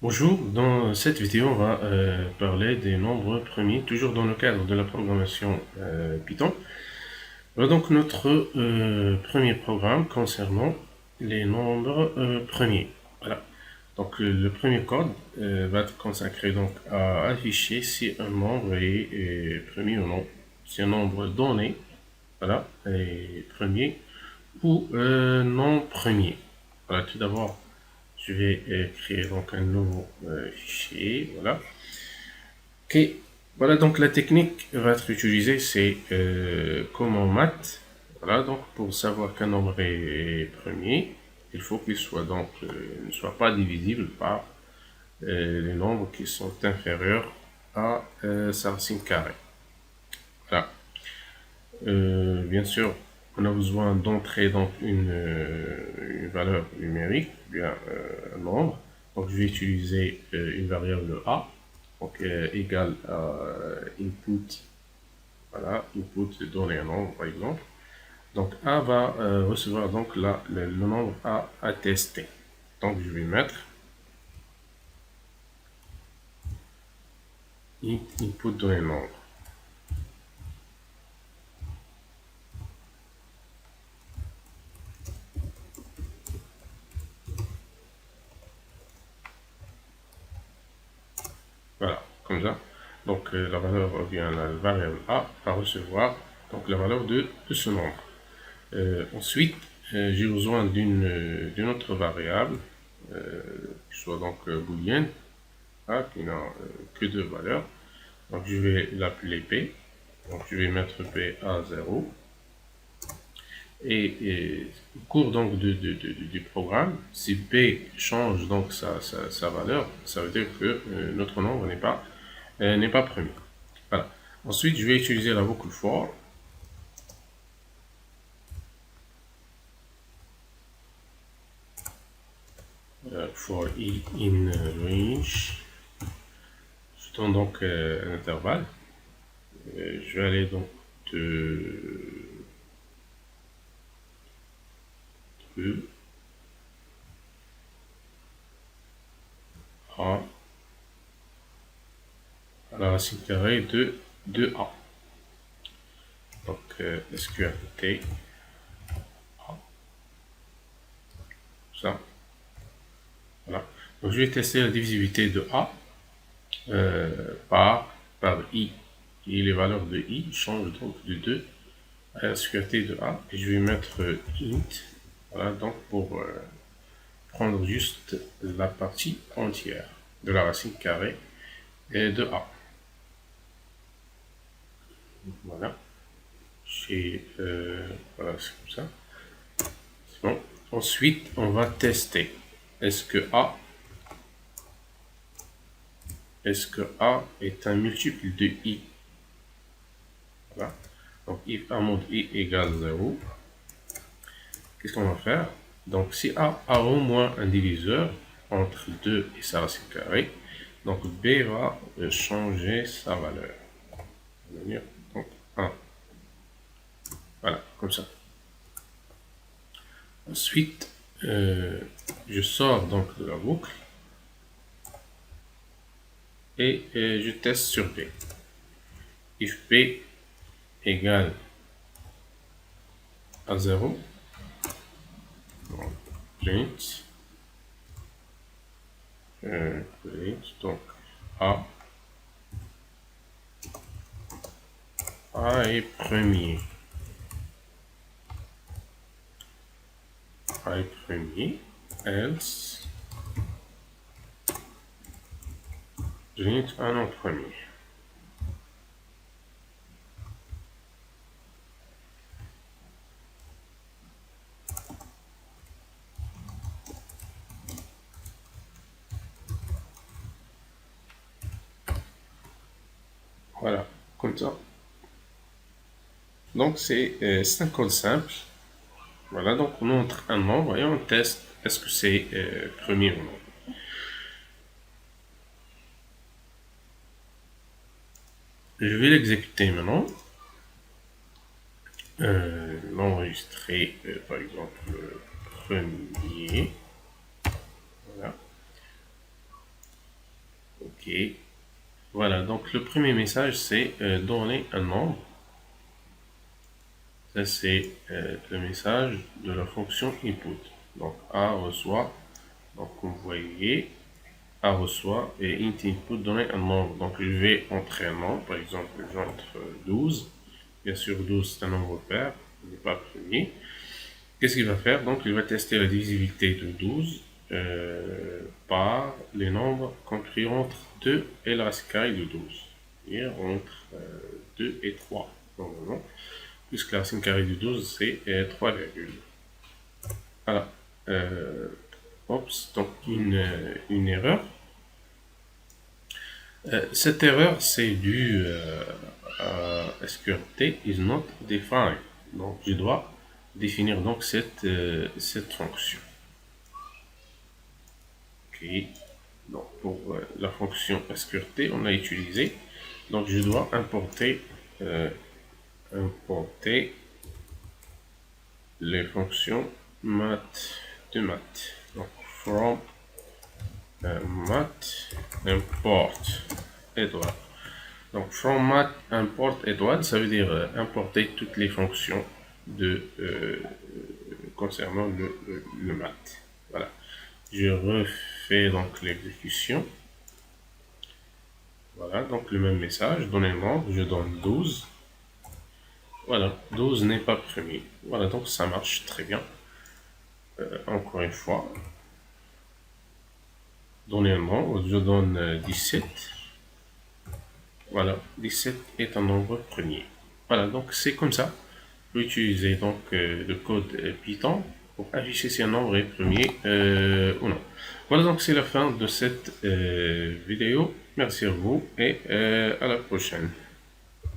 Bonjour, dans cette vidéo, on va parler des nombres premiers, toujours dans le cadre de la programmation Python. Voilà donc notre premier programme concernant les nombres premiers. Voilà. Donc le premier code va être consacré donc à afficher si un nombre est premier ou non. Si un nombre donné, voilà, est premier ou non premier. Voilà, tout d'abord, je vais créer donc un nouveau fichier. Voilà. Ok. Voilà, donc la technique va être utilisée, c'est comme en maths. Voilà, donc pour savoir qu'un nombre est premier, il faut qu'il soit donc ne soit pas divisible par les nombres qui sont inférieurs à sa racine carrée. Voilà. Bien sûr, on a besoin d'entrer donc une valeur numérique, bien un nombre. Donc je vais utiliser une variable a, donc égale à input, voilà, input de donner un nombre par exemple. Donc a va recevoir donc le nombre a à tester. Donc je vais mettre input donner nombre. Voilà, comme ça. Donc la valeur vient la variable a va recevoir donc la valeur de ce nombre. Ensuite, j'ai besoin d'une autre variable qui soit donc booléenne, qui n'a que deux valeurs. Donc je vais l'appeler p. Donc je vais mettre p à 0. Et au cours donc du programme, si p change donc sa valeur, ça veut dire que notre nombre n'est pas premier. Voilà. Ensuite, je vais utiliser la boucle for. For i in range. Je donne donc un intervalle. Je vais aller donc de 2 à la racine carrée de a. Donc sqrt a. Ça. Voilà. Donc je vais tester la divisibilité de a par i. Et les valeurs de i changent donc de 2 à la sqrt de a. Et je vais mettre int. Voilà, donc pour prendre juste la partie entière de la racine carrée et de a. Voilà. Voilà, c'est comme ça. C'est bon. Ensuite, on va tester. Est-ce que A est un multiple de I? Voilà. Donc, if A mod I égale 0, qu'est-ce qu'on va faire? Donc, si A a au moins un diviseur entre 2 et sa racine carrée, donc B va changer sa valeur. On va venir donc 1. Voilà, comme ça. Ensuite, je sors donc de la boucle et je teste sur B. If P égale à 0, donc print, donc A, A est premier. A est premier, else, print un en premier. Voilà, comme ça. Donc c'est un code simple. Voilà, donc on entre un nombre et on teste est-ce que c'est premier ou non. Je vais l'exécuter maintenant. L'enregistrer, par exemple, premier. Voilà. Voilà, donc le premier message, c'est donner un nombre. Ça, c'est le message de la fonction input. Donc, A reçoit, donc vous voyez, A reçoit et int input donner un nombre. Donc, je vais entrer un nombre, par exemple, j'entre 12. Bien sûr, 12, c'est un nombre pair, il n'est pas premier. Qu'est-ce qu'il va faire? Donc, il va tester la divisibilité de 12 par les nombres compris entre 2 et la racine carrée de 12. Et entre 2 et 3, normalement, puisque la racine carrée de 12, c'est 3, voilà. Donc une erreur. Cette erreur, c'est dû à sqrt is not defined. Donc, je dois définir donc cette fonction. Donc, pour la fonction sqrt, on a utilisé. Donc, je dois importer les fonctions math de math. Donc, from math import Edward. Donc, from math import Edward, ça veut dire importer toutes les fonctions concernant le math. Voilà. Je refais donc l'exécution. Voilà, donc le même message, donner le nombre, je donne 12. Voilà, 12 n'est pas premier. Voilà, donc ça marche très bien. Encore une fois, donner un nombre, je donne 17. Voilà, 17 est un nombre premier. Voilà, donc c'est comme ça. Vous pouvez utiliser donc le code Python pour afficher si un nombre est premier ou non. Voilà, donc c'est la fin de cette vidéo. Merci à vous et à la prochaine.